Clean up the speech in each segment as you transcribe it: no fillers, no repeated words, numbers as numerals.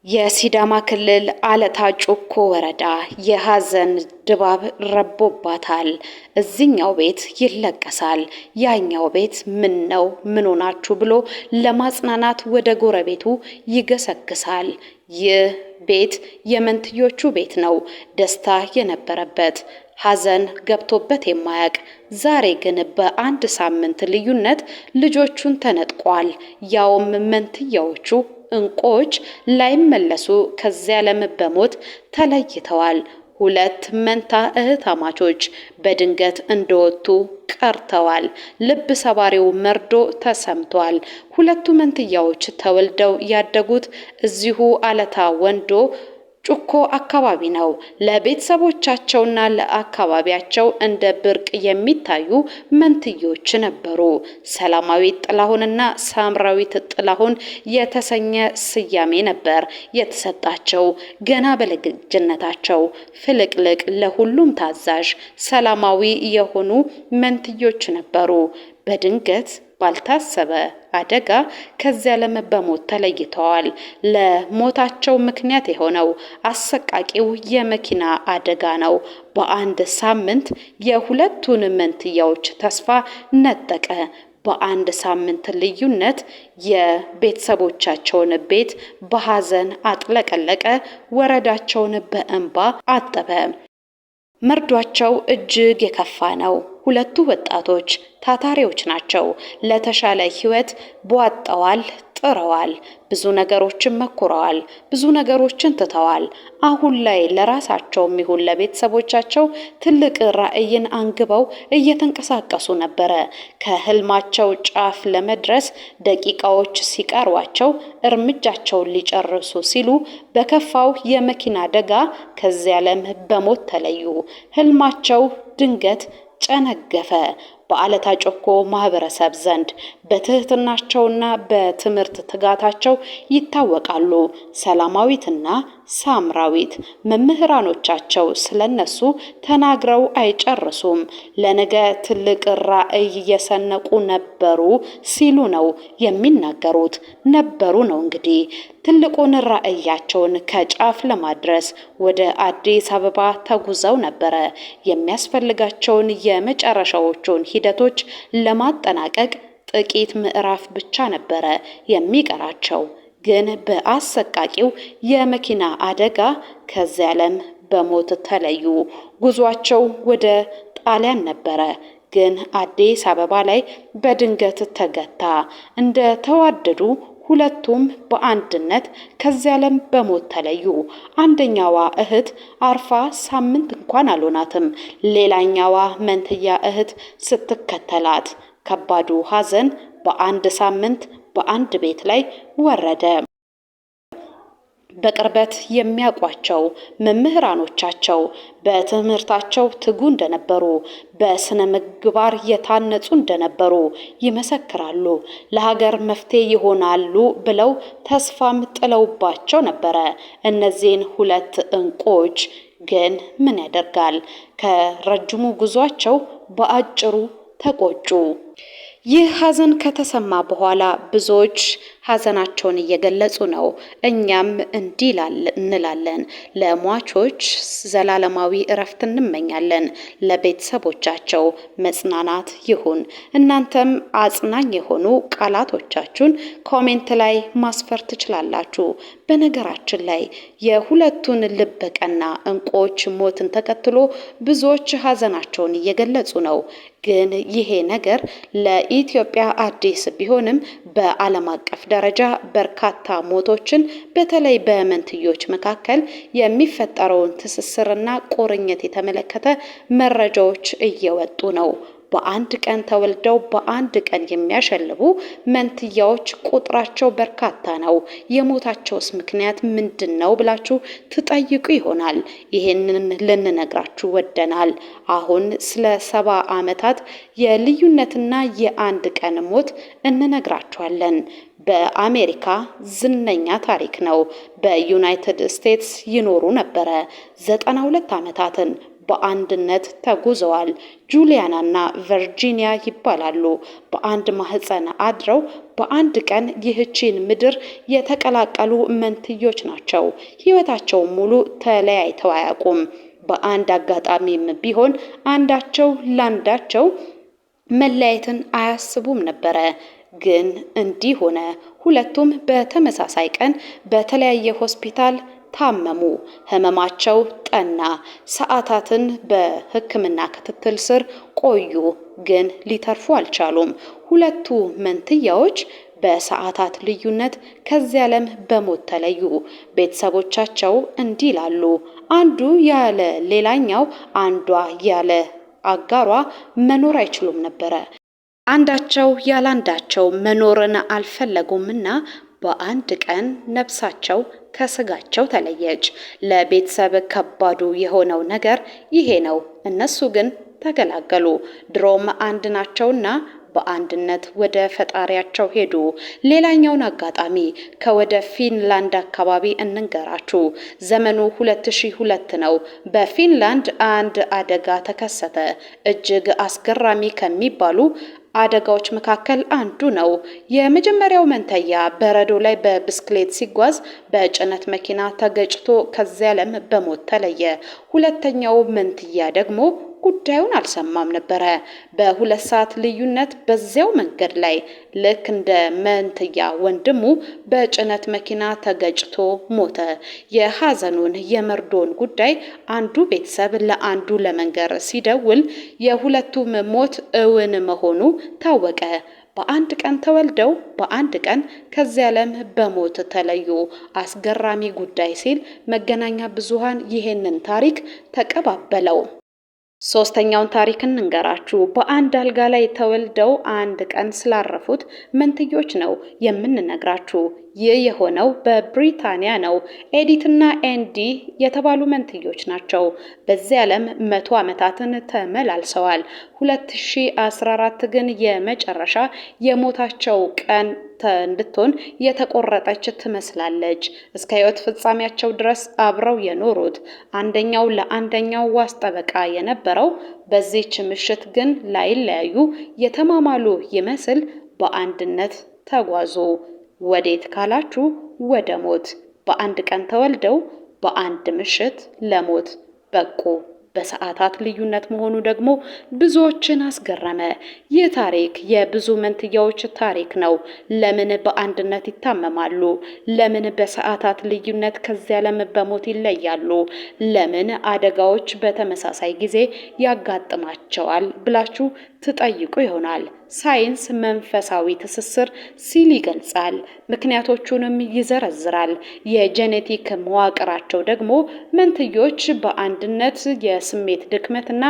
የሲዳማ ክልል አለታ ጩኮ ወረዳ የሐዘን ድባብ ረቦባታል። እዚህኛው ቤት ይለቀሳል፣ ያኛው ቤት ምን ነው ምን ሆናችሁ ብሎ ለማጽናናት ወደ ጎረቤቱ ይገሰግሳል። ይህ ቤት የመንትዮቹ ቤት ነው። ደስታ የነበረበት ሐዘን ገብቶበት የማያውቅ ዛሬ ግን በአንድ ሳምንት ልዩነት ልጆቹን ተነጥቋል። ያውም መንትያዎቹ እንቆች ላይመለሱ ከዚያ ዓለም በሞት ተለይተዋል። ሁለት መንታ እህታማቾች በድንገት እንደወጡ ቀርተዋል። ልብ ሰባሪው መርዶ ተሰምቷል። ሁለቱ መንትያዎች ተወልደው ያደጉት እዚሁ አለታ ወንዶ ጩኮ አካባቢ ነው። ለቤተሰቦቻቸውና ለአካባቢያቸው እንደ ብርቅ የሚታዩ መንትዮች ነበሩ። ሰላማዊት ጥላሁንና ሳምራዊት ጥላሁን የተሰኘ ስያሜ ነበር የተሰጣቸው። ገና በልጅነታቸው ፍልቅልቅ፣ ለሁሉም ታዛዥ፣ ሰላማዊ የሆኑ መንትዮች ነበሩ። በድንገት ባልታሰበ አደጋ ከዚያ ዓለም በሞት ተለይተዋል። ለሞታቸው ምክንያት የሆነው አሰቃቂው የመኪና አደጋ ነው። በአንድ ሳምንት የሁለቱን መንትያዎች ተስፋ ነጠቀ። በአንድ ሳምንት ልዩነት የቤተሰቦቻቸውን ቤት በሐዘን አጥለቀለቀ። ወረዳቸውን በእንባ አጠበ። መርዷቸው እጅግ የከፋ ነው። ሁለቱ ወጣቶች ታታሪዎች ናቸው። ለተሻለ ሕይወት ቧጠዋል፣ ጥረዋል፣ ብዙ ነገሮችን መኩረዋል፣ ብዙ ነገሮችን ትተዋል። አሁን ላይ ለራሳቸውም ይሁን ለቤተሰቦቻቸው ትልቅ ራዕይን አንግበው እየተንቀሳቀሱ ነበረ። ከህልማቸው ጫፍ ለመድረስ ደቂቃዎች ሲቀሯቸው እርምጃቸውን ሊጨርሱ ሲሉ በከፋው የመኪና አደጋ ከዚያ ዓለም በሞት ተለዩ። ህልማቸው ድንገት ጨነገፈ። በአለታ ጩኮ ማህበረሰብ ዘንድ በትህትናቸውና በትምህርት ትጋታቸው ይታወቃሉ። ሰላማዊትና ሳምራዊት መምህራኖቻቸው ስለነሱ ተናግረው አይጨርሱም። ለነገ ትልቅ ራዕይ እየሰነቁ ነበሩ ሲሉ ነው የሚናገሩት። ነበሩ ነው እንግዲህ ትልቁን ራዕያቸውን ከጫፍ ለማድረስ ወደ አዲስ አበባ ተጉዘው ነበረ። የሚያስፈልጋቸውን የመጨረሻዎቹን ሂደቶች ለማጠናቀቅ ጥቂት ምዕራፍ ብቻ ነበረ የሚቀራቸው። ግን በአሰቃቂው የመኪና አደጋ ከዚያ ዓለም በሞት ተለዩ። ጉዟቸው ወደ ጣሊያን ነበረ። ግን አዲስ አበባ ላይ በድንገት ተገታ። እንደ ተዋደዱ ሁለቱም በአንድነት ከዚያ ዓለም በሞት ተለዩ። አንደኛዋ እህት አርፋ ሳምንት እንኳን አልሆናትም። ሌላኛዋ መንትያ እህት ስትከተላት ከባዱ ሐዘን በአንድ ሳምንት በአንድ ቤት ላይ ወረደ። በቅርበት የሚያውቋቸው መምህራኖቻቸው በትምህርታቸው ትጉ እንደነበሩ፣ በስነ ምግባር የታነጹ እንደነበሩ ይመሰክራሉ። ለሀገር መፍትሄ ይሆናሉ ብለው ተስፋም ጥለውባቸው ነበረ። እነዚህን ሁለት እንቁዎች ግን ምን ያደርጋል ከረጅሙ ጉዟቸው በአጭሩ ተቆጩ። ይህ ሐዘን ከተሰማ በኋላ ብዙዎች ሐዘናቸውን እየገለጹ ነው። እኛም እንዲህ እንላለን። ለሟቾች ዘላለማዊ እረፍት እንመኛለን። ለቤተሰቦቻቸው መጽናናት ይሁን። እናንተም አጽናኝ የሆኑ ቃላቶቻችሁን ኮሜንት ላይ ማስፈር ትችላላችሁ። በነገራችን ላይ የሁለቱን ልበ ቀና እንቁዎች ሞትን ተከትሎ ብዙዎች ሐዘናቸውን እየገለጹ ነው። ግን ይሄ ነገር ለኢትዮጵያ አዲስ ቢሆንም በዓለም አቀፍ ደረጃ በርካታ ሞቶችን በተለይ በመንትዮች መካከል የሚፈጠረውን ትስስርና ቁርኝት የተመለከተ መረጃዎች እየወጡ ነው። በአንድ ቀን ተወልደው በአንድ ቀን የሚያሸልቡ መንትያዎች ቁጥራቸው በርካታ ነው። የሞታቸውስ ምክንያት ምንድን ነው ብላችሁ ትጠይቁ ይሆናል። ይሄንን ልንነግራችሁ ወደናል። አሁን ስለ 70 ዓመታት የልዩነትና የአንድ ቀን ሞት እንነግራችኋለን። በአሜሪካ ዝነኛ ታሪክ ነው። በዩናይትድ ስቴትስ ይኖሩ ነበረ። 92 ዓመታትን በአንድነት ተጉዘዋል። ጁሊያናና ቨርጂኒያ ይባላሉ። በአንድ ማህፀን አድረው በአንድ ቀን ይህችን ምድር የተቀላቀሉ መንትዮች ናቸው። ሕይወታቸው ሙሉ ተለያይተው አያውቁም። በአንድ አጋጣሚም ቢሆን አንዳቸው ላንዳቸው መለያየትን አያስቡም ነበረ። ግን እንዲህ ሆነ። ሁለቱም በተመሳሳይ ቀን በተለያየ ሆስፒታል ታመሙ። ህመማቸው ጠና። ሰዓታትን በሕክምና ክትትል ስር ቆዩ፣ ግን ሊተርፉ አልቻሉም። ሁለቱ መንትያዎች በሰዓታት ልዩነት ከዚህ ዓለም በሞት ተለዩ። ቤተሰቦቻቸው እንዲህ ይላሉ። አንዱ ያለ ሌላኛው፣ አንዷ ያለ አጋሯ መኖር አይችሉም ነበረ። አንዳቸው ያላንዳቸው መኖርን አልፈለጉምና በአንድ ቀን ነፍሳቸው ከስጋቸው ተለየች። ለቤተሰብ ከባዱ የሆነው ነገር ይሄ ነው። እነሱ ግን ተገላገሉ። ድሮም አንድ ናቸውና በአንድነት ወደ ፈጣሪያቸው ሄዱ። ሌላኛውን አጋጣሚ ከወደ ፊንላንድ አካባቢ እንንገራችሁ። ዘመኑ 2002 ነው። በፊንላንድ አንድ አደጋ ተከሰተ። እጅግ አስገራሚ ከሚባሉ አደጋዎች መካከል አንዱ ነው። የመጀመሪያው መንተያ በረዶ ላይ በብስክሌት ሲጓዝ በጭነት መኪና ተገጭቶ ከዚያ ዓለም በሞት ተለየ። ሁለተኛው መንትያ ደግሞ ጉዳዩን አልሰማም ነበረ። በ2 ሰዓት ልዩነት በዚያው መንገድ ላይ ልክ እንደ መንትያ ወንድሙ በጭነት መኪና ተገጭቶ ሞተ። የሐዘኑን የመርዶን ጉዳይ አንዱ ቤተሰብ ለአንዱ ለመንገር ሲደውል የሁለቱም ሞት እውን መሆኑ ታወቀ። በአንድ ቀን ተወልደው በአንድ ቀን ከዚህ ዓለም በሞት ተለዩ። አስገራሚ ጉዳይ ሲል መገናኛ ብዙሃን ይሄንን ታሪክ ተቀባበለው። ሶስተኛውን ታሪክ እንንገራችሁ። በአንድ አልጋ ላይ ተወልደው አንድ ቀን ስላረፉት መንትዮች ነው የምንነግራችሁ። ይህ የሆነው በብሪታንያ ነው። ኤዲትና ኤንዲ የተባሉ መንትዮች ናቸው። በዚህ ዓለም 100 ዓመታትን ተመላልሰዋል። 2014 ግን የመጨረሻ የሞታቸው ቀን እንድትሆን የተቆረጠች ትመስላለች። እስከ ሕይወት ፍጻሜያቸው ድረስ አብረው የኖሩት አንደኛው ለአንደኛው ዋስ ጠበቃ የነበረው በዚህች ምሽት ግን ላይለያዩ የተማማሉ ይመስል በአንድነት ተጓዙ። ወዴት ካላችሁ ወደ ሞት። በአንድ ቀን ተወልደው በአንድ ምሽት ለሞት በቁ። በሰዓታት ልዩነት መሆኑ ደግሞ ብዙዎችን አስገረመ። ይህ ታሪክ የብዙ መንትያዎች ታሪክ ነው። ለምን በአንድነት ይታመማሉ? ለምን በሰዓታት ልዩነት ከዚያ ዓለም በሞት ይለያሉ? ለምን አደጋዎች በተመሳሳይ ጊዜ ያጋጥማቸዋል ብላችሁ ትጠይቁ ይሆናል። ሳይንስ መንፈሳዊ ትስስር ሲል ይገልጻል። ምክንያቶቹንም ይዘረዝራል። የጄኔቲክ መዋቅራቸው ደግሞ መንትዮች በአንድነት የስሜት ድክመትና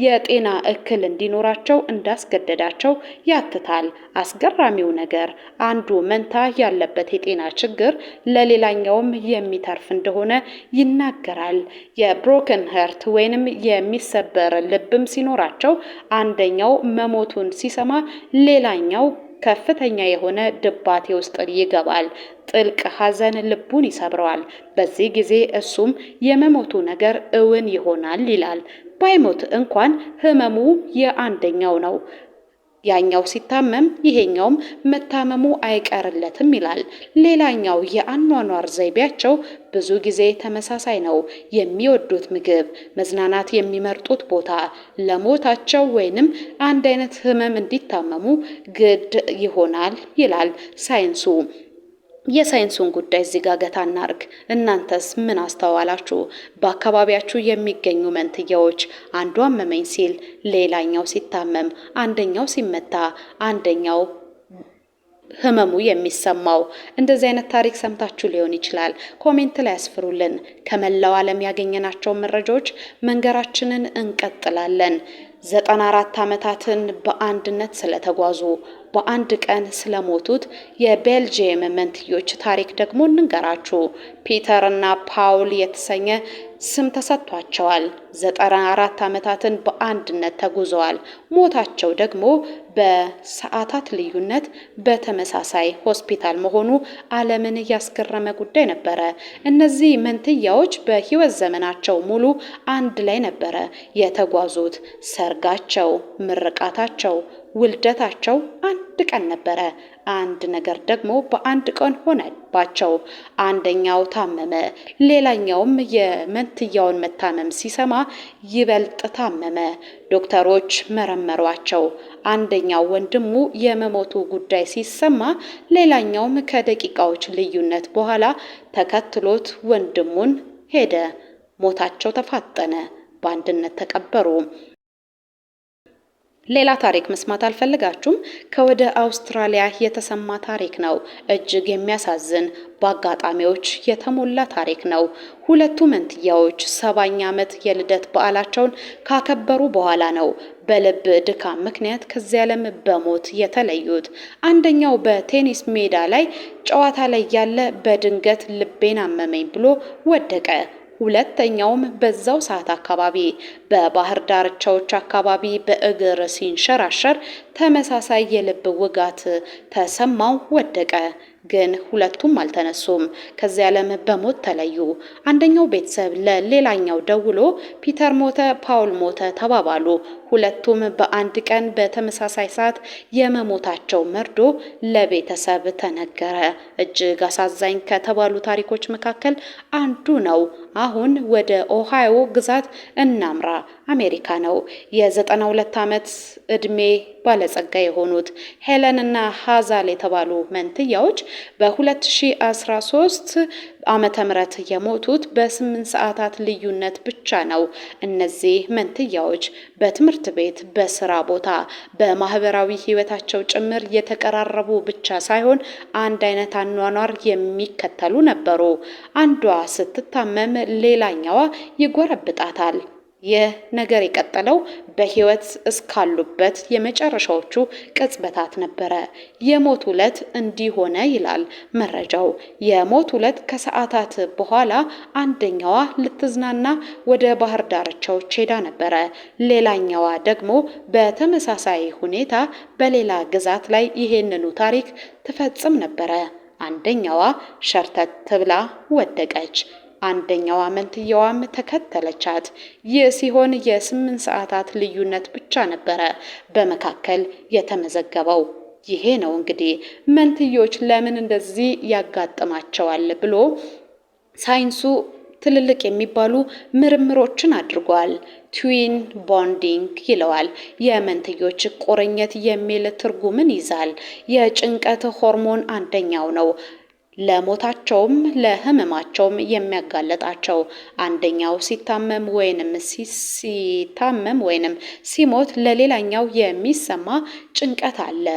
የጤና እክል እንዲኖራቸው እንዳስገደዳቸው ያትታል። አስገራሚው ነገር አንዱ መንታ ያለበት የጤና ችግር ለሌላኛውም የሚተርፍ እንደሆነ ይናገራል። የብሮከን ሀርት ወይንም የሚሰበር ልብም ሲኖራቸው አንደኛው መሞቱን ሲሰማ ሌላኛው ከፍተኛ የሆነ ድባቴ ውስጥ ይገባል። ጥልቅ ሐዘን ልቡን ይሰብረዋል። በዚህ ጊዜ እሱም የመሞቱ ነገር እውን ይሆናል ይላል። ባይሞት እንኳን ህመሙ የአንደኛው ነው። ያኛው ሲታመም ይሄኛውም መታመሙ አይቀርለትም ይላል። ሌላኛው የአኗኗር ዘይቤያቸው ብዙ ጊዜ ተመሳሳይ ነው። የሚወዱት ምግብ፣ መዝናናት የሚመርጡት ቦታ ለሞታቸው ወይንም አንድ አይነት ህመም እንዲታመሙ ግድ ይሆናል ይላል ሳይንሱ። የሳይንሱን ጉዳይ እዚህ ጋር ገታ እናርግ። እናንተስ ምን አስተዋላችሁ? በአካባቢያችሁ የሚገኙ መንትያዎች አንዱ አመመኝ ሲል ሌላኛው ሲታመም፣ አንደኛው ሲመታ፣ አንደኛው ህመሙ የሚሰማው እንደዚህ አይነት ታሪክ ሰምታችሁ ሊሆን ይችላል። ኮሜንት ላይ ያስፍሩልን። ከመላው ዓለም ያገኘናቸው መረጃዎች መንገራችንን እንቀጥላለን። 94 ዓመታትን በአንድነት ስለተጓዙ በአንድ ቀን ስለሞቱት የቤልጂየም መንትዮች ታሪክ ደግሞ እንንገራችሁ። ፒተር እና ፓውል የተሰኘ ስም ተሰጥቷቸዋል። 94 ዓመታትን በአንድነት ተጉዘዋል። ሞታቸው ደግሞ በሰዓታት ልዩነት በተመሳሳይ ሆስፒታል መሆኑ ዓለምን ያስገረመ ጉዳይ ነበረ። እነዚህ መንትያዎች በህይወት ዘመናቸው ሙሉ አንድ ላይ ነበረ የተጓዙት። ሰርጋቸው፣ ምርቃታቸው፣ ውልደታቸው አንድ ቀን ነበረ። አንድ ነገር ደግሞ በአንድ ቀን ሆነባቸው። አንደኛው ታመመ፣ ሌላኛውም የመንትያውን መታመም ሲሰማ ይበልጥ ታመመ። ዶክተሮች መረመሯቸው። አንደኛው ወንድሙ የመሞቱ ጉዳይ ሲሰማ፣ ሌላኛውም ከደቂቃዎች ልዩነት በኋላ ተከትሎት ወንድሙን ሄደ። ሞታቸው ተፋጠነ። በአንድነት ተቀበሩ። ሌላ ታሪክ መስማት አልፈልጋችሁም? ከወደ አውስትራሊያ የተሰማ ታሪክ ነው። እጅግ የሚያሳዝን በአጋጣሚዎች የተሞላ ታሪክ ነው። ሁለቱ መንትያዎች 70ኛ ዓመት የልደት በዓላቸውን ካከበሩ በኋላ ነው በልብ ድካም ምክንያት ከዚህ ዓለም በሞት የተለዩት። አንደኛው በቴኒስ ሜዳ ላይ ጨዋታ ላይ ያለ በድንገት ልቤን አመመኝ ብሎ ወደቀ። ሁለተኛውም በዛው ሰዓት አካባቢ በባህር ዳርቻዎች አካባቢ በእግር ሲንሸራሸር ተመሳሳይ የልብ ውጋት ተሰማው፣ ወደቀ። ግን ሁለቱም አልተነሱም፣ ከዚያ ዓለም በሞት ተለዩ። አንደኛው ቤተሰብ ለሌላኛው ደውሎ ፒተር ሞተ፣ ፓውል ሞተ ተባባሉ። ሁለቱም በአንድ ቀን በተመሳሳይ ሰዓት የመሞታቸው መርዶ ለቤተሰብ ተነገረ። እጅግ አሳዛኝ ከተባሉ ታሪኮች መካከል አንዱ ነው። አሁን ወደ ኦሃዮ ግዛት እናምራ። አሜሪካ ነው። የ92 ዓመት ዕድሜ ባለጸጋ የሆኑት ሄለን እና ሃዛል የተባሉ መንትያዎች በ2013 ዓመተ ምህረት የሞቱት በ8 ሰዓታት ልዩነት ብቻ ነው። እነዚህ መንትያዎች በትምህርት ቤት፣ በስራ ቦታ፣ በማህበራዊ ህይወታቸው ጭምር የተቀራረቡ ብቻ ሳይሆን አንድ አይነት አኗኗር የሚከተሉ ነበሩ። አንዷ ስትታመም ሌላኛዋ ይጎረብጣታል። ይህ ነገር የቀጠለው በህይወት እስካሉበት የመጨረሻዎቹ ቅጽበታት ነበረ። የሞት ዕለት እንዲህ ሆነ ይላል መረጃው። የሞት ዕለት ከሰዓታት በኋላ አንደኛዋ ልትዝናና ወደ ባህር ዳርቻዎች ሄዳ ነበረ። ሌላኛዋ ደግሞ በተመሳሳይ ሁኔታ በሌላ ግዛት ላይ ይሄንኑ ታሪክ ትፈጽም ነበረ። አንደኛዋ ሸርተት ብላ ወደቀች። አንደኛዋ መንትያዋም ተከተለቻት። ይህ ሲሆን የ8 ሰዓታት ልዩነት ብቻ ነበረ በመካከል የተመዘገበው። ይሄ ነው እንግዲህ መንትዮች ለምን እንደዚህ ያጋጥማቸዋል ብሎ ሳይንሱ ትልልቅ የሚባሉ ምርምሮችን አድርጓል። ትዊን ቦንዲንግ ይለዋል። የመንትዮች ቁርኝት የሚል ትርጉምን ይዛል። የጭንቀት ሆርሞን አንደኛው ነው ለሞታቸውም ለህመማቸውም የሚያጋለጣቸው። አንደኛው ሲታመም ወይንም ሲሞት ለሌላኛው የሚሰማ ጭንቀት አለ።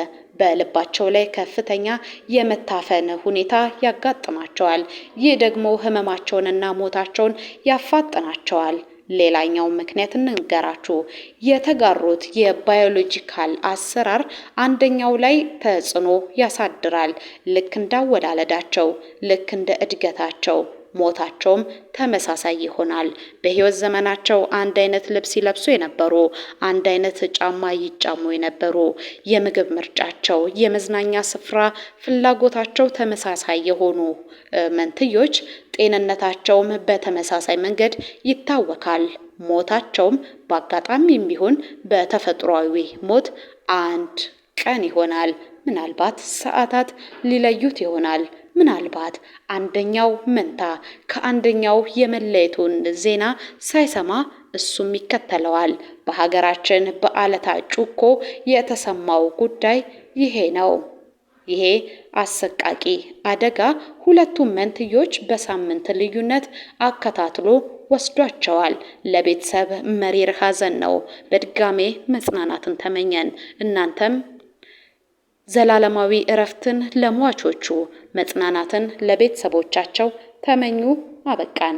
በልባቸው ላይ ከፍተኛ የመታፈን ሁኔታ ያጋጥማቸዋል። ይህ ደግሞ ህመማቸውንና ሞታቸውን ያፋጥናቸዋል። ሌላኛው ምክንያት እንንገራችሁ። የተጋሩት የባዮሎጂካል አሰራር አንደኛው ላይ ተጽዕኖ ያሳድራል። ልክ እንዳወላለዳቸው፣ ልክ እንደ እድገታቸው ሞታቸውም ተመሳሳይ ይሆናል። በህይወት ዘመናቸው አንድ አይነት ልብስ ይለብሱ የነበሩ፣ አንድ አይነት ጫማ ይጫሙ የነበሩ፣ የምግብ ምርጫቸው፣ የመዝናኛ ስፍራ ፍላጎታቸው ተመሳሳይ የሆኑ መንትዮች ጤንነታቸውም በተመሳሳይ መንገድ ይታወካል። ሞታቸውም በአጋጣሚም ቢሆን በተፈጥሯዊ ሞት አንድ ቀን ይሆናል። ምናልባት ሰዓታት ሊለዩት ይሆናል። ምናልባት አንደኛው መንታ ከአንደኛው የመለየቱን ዜና ሳይሰማ እሱም ይከተለዋል። በሀገራችን በአለታ ጩኮ የተሰማው ጉዳይ ይሄ ነው። ይሄ አሰቃቂ አደጋ ሁለቱም መንትዮች በሳምንት ልዩነት አከታትሎ ወስዷቸዋል። ለቤተሰብ መሪር ሐዘን ነው። በድጋሜ መጽናናትን ተመኘን። እናንተም ዘላለማዊ እረፍትን ለሟቾቹ፣ መጽናናትን ለቤተሰቦቻቸው ተመኙ። አበቃን።